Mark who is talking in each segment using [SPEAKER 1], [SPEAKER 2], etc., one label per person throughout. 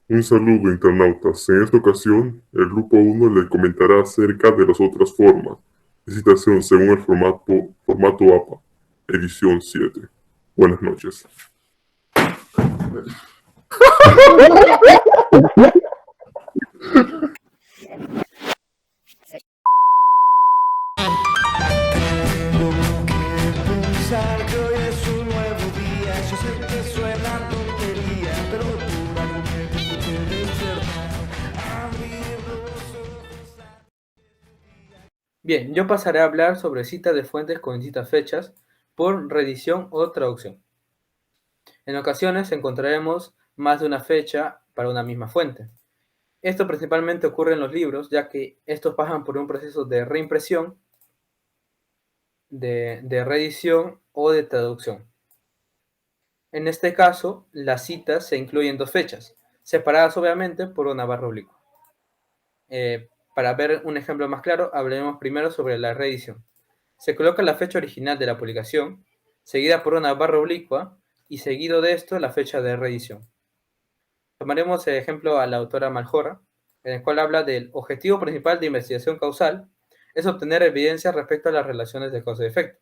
[SPEAKER 1] Un saludo, internautas. En esta ocasión, el grupo 1 le comentará acerca de las otras formas de citación según el formato APA, edición 7. Buenas noches.
[SPEAKER 2] Tengo que pensar que hoy es un nuevo día. Yo sé que suena tontería, pero por algo me tengo que despertar. Abrir los ojos.
[SPEAKER 3] Bien, yo pasaré a hablar sobre citas de fuentes con distintas fechas por reedición o traducción. En ocasiones encontraremos más de una fecha para una misma fuente. Esto principalmente ocurre en los libros, ya que estos pasan por un proceso de reimpresión, de reedición o de traducción. En este caso, las citas se incluyen dos fechas, separadas obviamente por una barra oblicua. Para ver un ejemplo más claro, hablaremos primero sobre la reedición. Se coloca la fecha original de la publicación, seguida por una barra oblicua, y seguido de esto la fecha de reedición. Tomaremos de ejemplo a la autora Malhorra, en el cual habla del objetivo principal de investigación causal es obtener evidencia respecto a las relaciones de causa y efecto.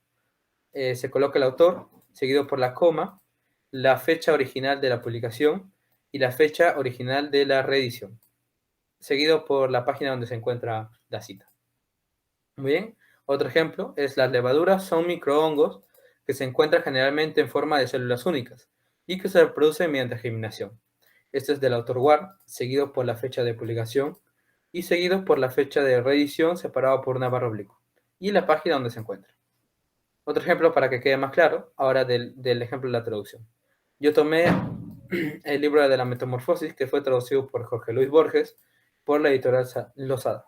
[SPEAKER 3] Se coloca el autor, seguido por la coma, la fecha original de la publicación y la fecha original de la reedición, seguido por la página donde se encuentra la cita. Muy bien, otro ejemplo es las levaduras son microhongos que se encuentran generalmente en forma de células únicas y que se reproducen mediante germinación. Este es del autor Ward, seguido por la fecha de publicación y seguido por la fecha de reedición separado por una barra oblicua y la página donde se encuentra. Otro ejemplo para que quede más claro, ahora del ejemplo de la traducción. Yo tomé el libro de la Metamorfosis que fue traducido por Jorge Luis Borges por la editorial Losada.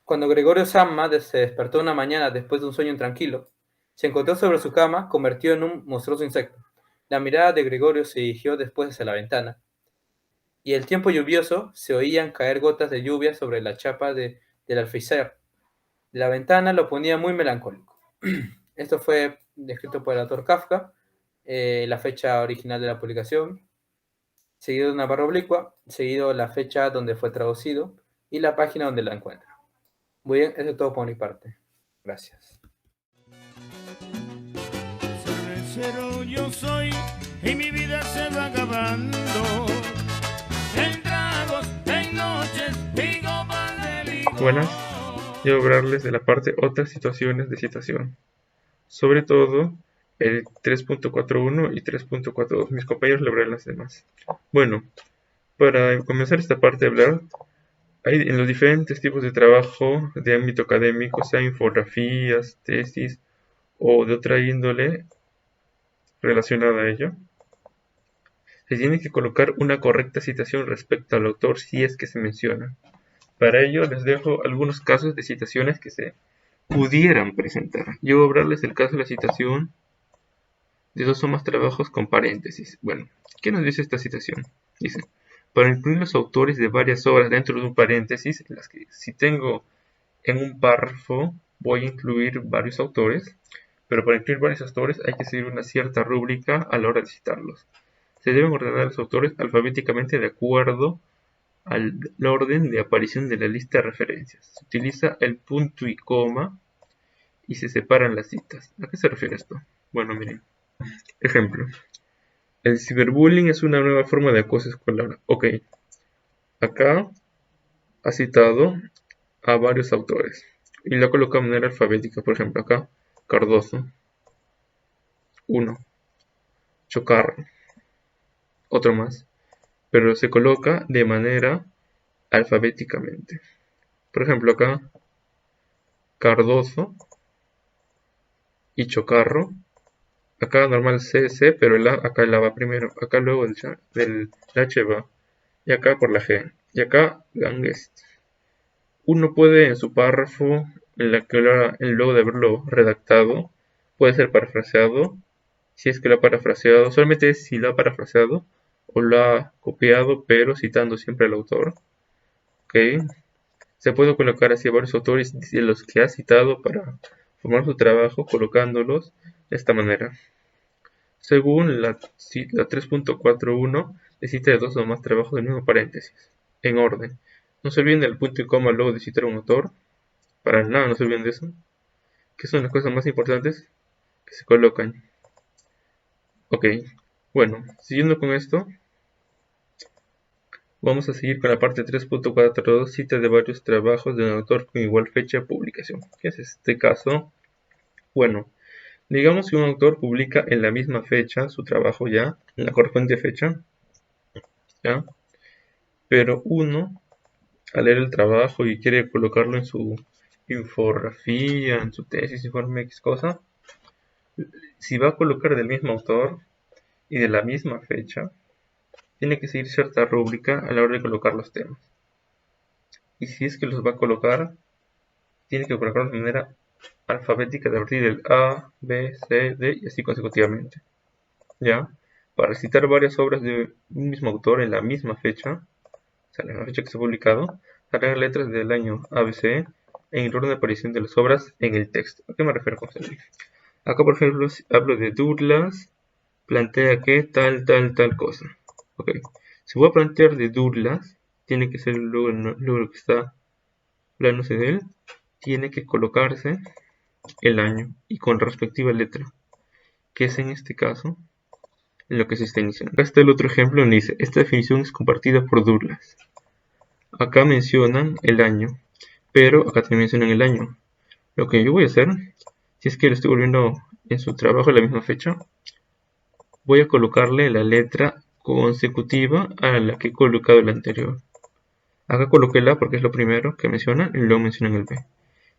[SPEAKER 3] Cuando Gregorio Samma se despertó una mañana después de un sueño intranquilo, se encontró sobre su cama convertido en un monstruoso insecto. La mirada de Gregorio se dirigió después hacia la ventana, y el tiempo lluvioso se oían caer gotas de lluvia sobre la chapa del alféizar. La ventana lo ponía muy melancólico. Esto fue descrito por el autor Kafka, la fecha original de la publicación, seguido de una barra oblicua, seguido la fecha donde fue traducido y la página donde la encuentra. Muy bien, eso es todo por mi parte. Gracias.
[SPEAKER 2] Cervecero yo soy y mi vida se va acabando. En tragos, en noches y copas de licor.
[SPEAKER 4] Buenas, yo voy a hablarles de la parte otras situaciones de citación, sobre todo el 3.41 y 3.42. Mis compañeros le hablarán las demás. Bueno, para comenzar esta parte de hablar, hay en los diferentes tipos de trabajo de ámbito académico, sea infografías, tesis o de otra índole relacionada a ello, se tiene que colocar una correcta citación respecto al autor si es que se menciona. Para ello les dejo algunos casos de citaciones que se pudieran presentar. Yo voy a hablarles del caso de la citación de dos o más trabajos con paréntesis. Bueno, ¿qué nos dice esta citación? Dice, para incluir los autores de varias obras dentro de un paréntesis, en las que si tengo en un párrafo voy a incluir varios autores, pero para incluir varios autores hay que seguir una cierta rúbrica a la hora de citarlos. Se deben ordenar los autores alfabéticamente de acuerdo al orden de aparición de la lista de referencias. Se utiliza el punto y coma y se separan las citas. ¿A qué se refiere esto? Bueno, miren. Ejemplo. El ciberbullying es una nueva forma de acoso escolar. Ok. Acá ha citado a varios autores y lo ha colocado de manera alfabética. Por ejemplo, acá Cardoso, uno. Chocarro, otro más. Pero se coloca de manera alfabéticamente. Por ejemplo, acá Cardoso y Chocarro. Acá normal C, pero acá el A va primero. Acá luego del H va. Y acá por la G. Y acá Gangest. Uno puede en su párrafo, luego de haberlo redactado, puede ser parafraseado. Si es que lo ha parafraseado, solamente si lo ha parafraseado o lo ha copiado, pero citando siempre al autor. Ok. Se puede colocar así a varios autores de los que ha citado para formar su trabajo, colocándolos de esta manera. Según la 3.41, de cita de 2 o más trabajos del mismo paréntesis, en orden. No se olviden del punto y coma luego de citar a un autor, para nada no se olviden de eso, que son las cosas más importantes que se colocan. Ok, bueno, siguiendo con esto, vamos a seguir con la parte 3.42, cita de varios trabajos de un autor con igual fecha de publicación. ¿Qué es este caso? Bueno, digamos que un autor publica en la misma fecha su trabajo ya, en la correspondiente fecha, ¿ya? Pero uno, al leer el trabajo y quiere colocarlo en su infografía, en su tesis, informe X cosa, si va a colocar del mismo autor y de la misma fecha, tiene que seguir cierta rúbrica a la hora de colocar los temas. Y si es que los va a colocar, tiene que colocarlos de manera alfabética de partir del A, B, C, D y así consecutivamente. ¿Ya? Para citar varias obras de un mismo autor en la misma fecha, o sea, la misma fecha que se ha publicado, agregar letras del año ABC en el orden de aparición de las obras en el texto. ¿A qué me refiero con esto? Acá, por ejemplo, hablo de Douglas, plantea que tal cosa. Ok, si voy a plantear de Douglas, tiene que ser luego que está hablándose de él, tiene que colocarse el año y con respectiva letra, que es en este caso en lo que se está iniciando. Acá está el otro ejemplo donde dice, esta definición es compartida por Douglas. Acá mencionan el año, pero acá también mencionan el año. Lo que yo voy a hacer, si es que lo estoy volviendo en su trabajo a la misma fecha, voy a colocarle la letra consecutiva a la que he colocado el anterior. Acá coloqué la porque es lo primero que menciona y luego mencionan el B.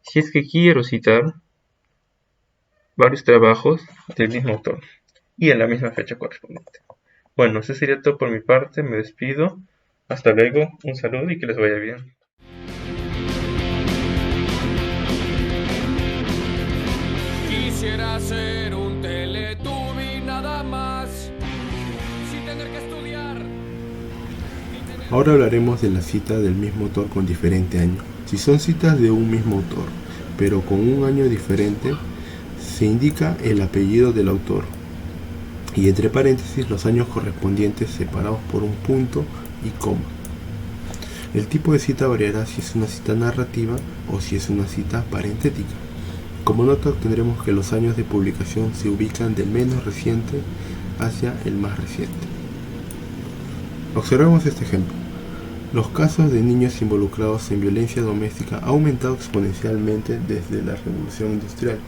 [SPEAKER 4] Si es que quiero citar varios trabajos del mismo autor y en la misma fecha correspondiente. Bueno, eso sería todo por mi parte, me despido. Hasta luego, un saludo y que les vaya bien.
[SPEAKER 2] Quisiera ser un Teletubby nada más, sin tener que estudiar.
[SPEAKER 5] Ahora hablaremos de la cita del mismo autor con diferente año. Si son citas de un mismo autor, pero con un año diferente, se indica el apellido del autor y entre paréntesis los años correspondientes separados por un punto y coma. El tipo de cita variará si es una cita narrativa o si es una cita parentética. Como nota obtendremos que los años de publicación se ubican del menos reciente hacia el más reciente. Observemos este ejemplo. Los casos de niños involucrados en violencia doméstica han aumentado exponencialmente desde la Revolución Industrial.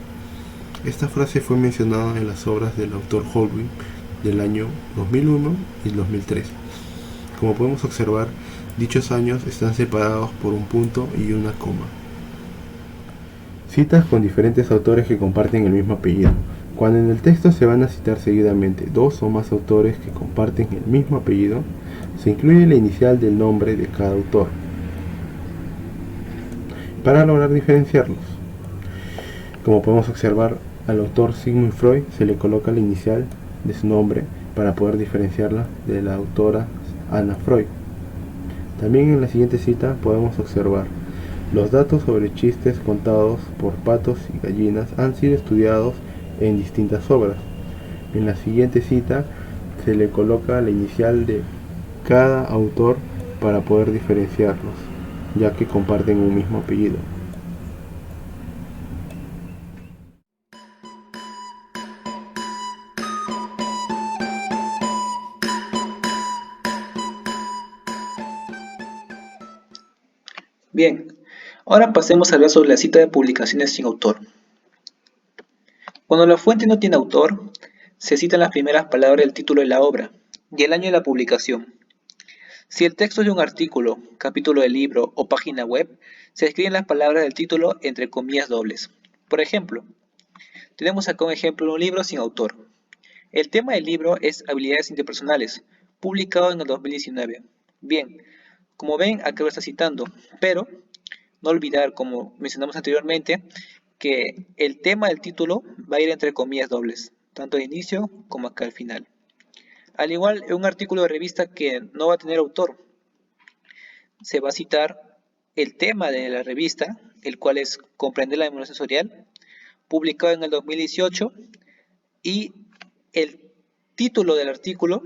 [SPEAKER 5] Esta frase fue mencionada en las obras del autor Holbein del año 2001 y 2003. Como podemos observar, dichos años están separados por un punto y una coma. Citas con diferentes autores que comparten el mismo apellido. Cuando en el texto se van a citar seguidamente dos o más autores que comparten el mismo apellido, se incluye la inicial del nombre de cada autor para lograr diferenciarlos. Como podemos observar, al autor Sigmund Freud se le coloca la inicial de su nombre para poder diferenciarla de la autora Anna Freud. También en la siguiente cita podemos observar los datos sobre chistes contados por patos y gallinas han sido estudiados en distintas obras. En la siguiente cita se le coloca la inicial de cada autor para poder diferenciarlos, ya que comparten un mismo apellido.
[SPEAKER 6] Bien, ahora pasemos a hablar sobre la cita de publicaciones sin autor. Cuando la fuente no tiene autor, se citan las primeras palabras del título de la obra y el año de la publicación. Si el texto es de un artículo, capítulo de libro o página web, se escriben las palabras del título entre comillas dobles. Por ejemplo, tenemos acá un ejemplo de un libro sin autor. El tema del libro es Habilidades Interpersonales, publicado en el 2019. Bien, como ven, acá lo está citando, pero no olvidar, como mencionamos anteriormente, que el tema del título va a ir entre comillas dobles, tanto al inicio como acá al final. Al igual, en un artículo de revista que no va a tener autor, se va a citar el tema de la revista, el cual es Comprender la memoria sensorial, publicado en el 2018, y el título del artículo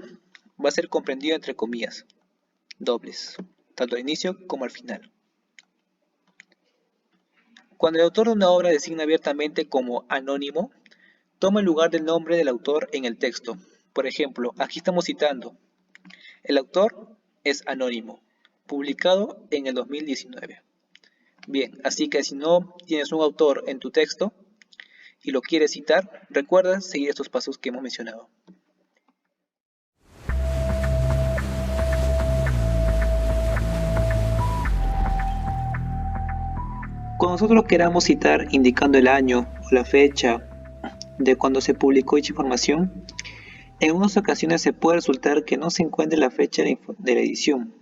[SPEAKER 6] va a ser comprendido entre comillas dobles, tanto al inicio como al final. Cuando el autor de una obra designa abiertamente como anónimo, toma el lugar del nombre del autor en el texto. Por ejemplo, aquí estamos citando: el autor es anónimo, publicado en el 2019. Bien, así que si no tienes un autor en tu texto y lo quieres citar, recuerda seguir estos pasos que hemos mencionado. Cuando nosotros queramos citar indicando el año o la fecha de cuando se publicó dicha información, en unas ocasiones se puede resultar que no se encuentre la fecha de la edición.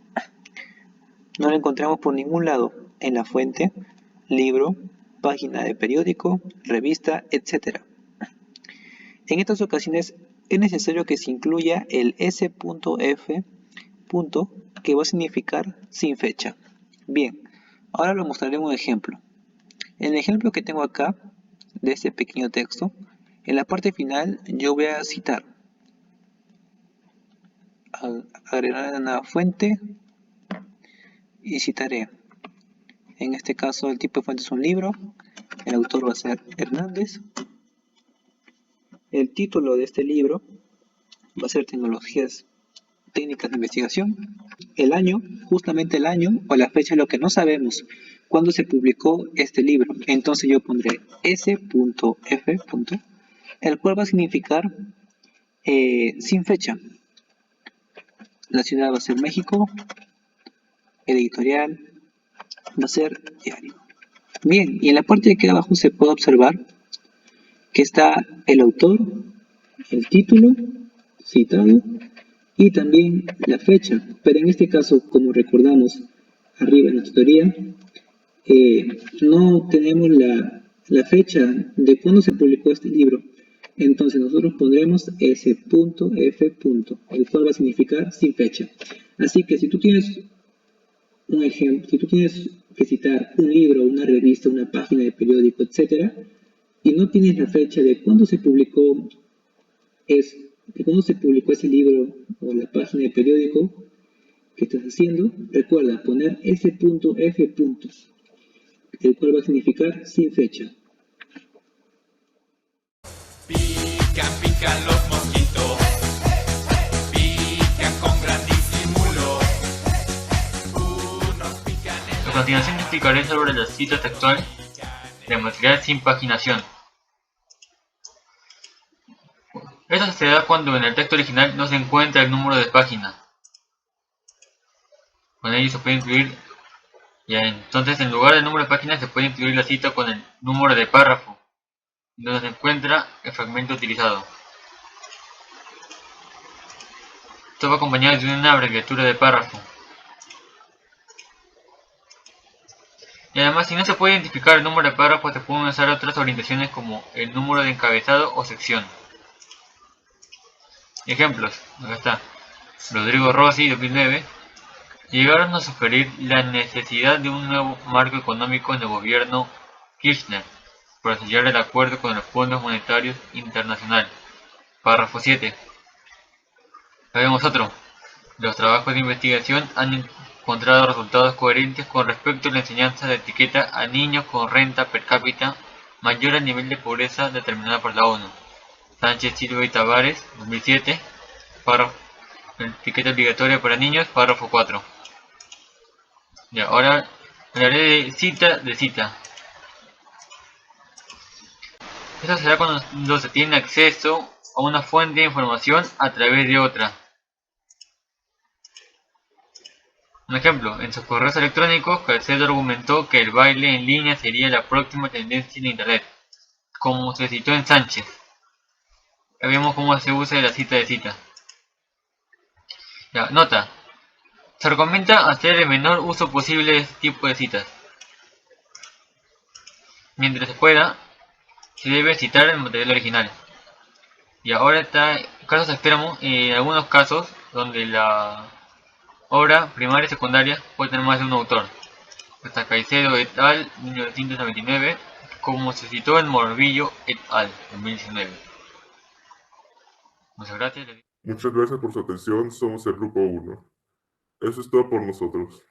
[SPEAKER 6] No la encontramos por ningún lado en la fuente, libro, página de periódico, revista, etc. En estas ocasiones es necesario que se incluya el S.F. que va a significar sin fecha. Bien, ahora lo mostraré en un ejemplo. En el ejemplo que tengo acá, de este pequeño texto, en la parte final yo voy a citar, agregar una fuente y citaré. En este caso el tipo de fuente es un libro, el autor va a ser Hernández, el título de este libro va a ser Tecnologías Técnicas de Investigación, el año, justamente el año o la fecha es lo que no sabemos cuándo se publicó este libro, entonces yo pondré S.F. el cual va a significar sin fecha. La ciudad va a ser México, el editorial va a ser diario. Bien, y en la parte de aquí abajo se puede observar que está el autor, el título citado y también la fecha, pero en este caso, como recordamos arriba en la tutoría, no tenemos la fecha de cuándo se publicó este libro, entonces nosotros pondremos S.F. el cual va a significar sin fecha. Así que si tú tienes un ejemplo, si tú tienes que citar un libro, una revista, una página de periódico, etc., y no tienes la fecha de cuándo se publicó ese libro o la página de periódico que estás haciendo, recuerda poner S.F. el cual va a significar sin fecha.
[SPEAKER 7] Pican, pican los mosquitos, pican con gran disimulo. Unos pican en
[SPEAKER 4] A continuación te explicaré sobre la cita textual de material sin paginación. Esto se da cuando en el texto original no se encuentra el número de página. Con ello se puede incluir, entonces en lugar del número de página se puede incluir la cita con el número de párrafo, donde se encuentra el fragmento utilizado. Esto va acompañado de una abreviatura de párrafo. Y además, si no se puede identificar el número de párrafo, se pueden usar otras orientaciones como el número de encabezado o sección. Ejemplos, acá está. Rodrigo Rossi, 2009. Llegaron a sugerir la necesidad de un nuevo marco económico en el gobierno Kirchner para sellar el acuerdo con el Fondo Monetario Internacional. Párrafo 7. Vemos otro. Los trabajos de investigación han encontrado resultados coherentes con respecto a la enseñanza de etiqueta a niños con renta per cápita mayor al nivel de pobreza determinada por la ONU. Sánchez, Silva y Tavares, 2007. Párrafo. Etiqueta obligatoria para niños, párrafo 4. Y ahora hablaré de cita. Esto se da cuando se tiene acceso a una fuente de información a través de otra. Un ejemplo, en sus correos electrónicos, Caicedo argumentó que el baile en línea sería la próxima tendencia en Internet, como se citó en Sánchez. Ya vemos cómo se usa la cita de cita. Ya, nota. Se recomienda hacer el menor uso posible de este tipo de citas. Mientras se pueda, se debe citar el material original. Y ahora está casos extremos, en algunos casos donde la obra primaria y secundaria puede tener más de un autor. Está Caicedo et al. 1999, como se citó en Morbillo et al. 2019. Muchas gracias.
[SPEAKER 1] Muchas gracias por su atención, somos el grupo 1. Eso es todo por nosotros.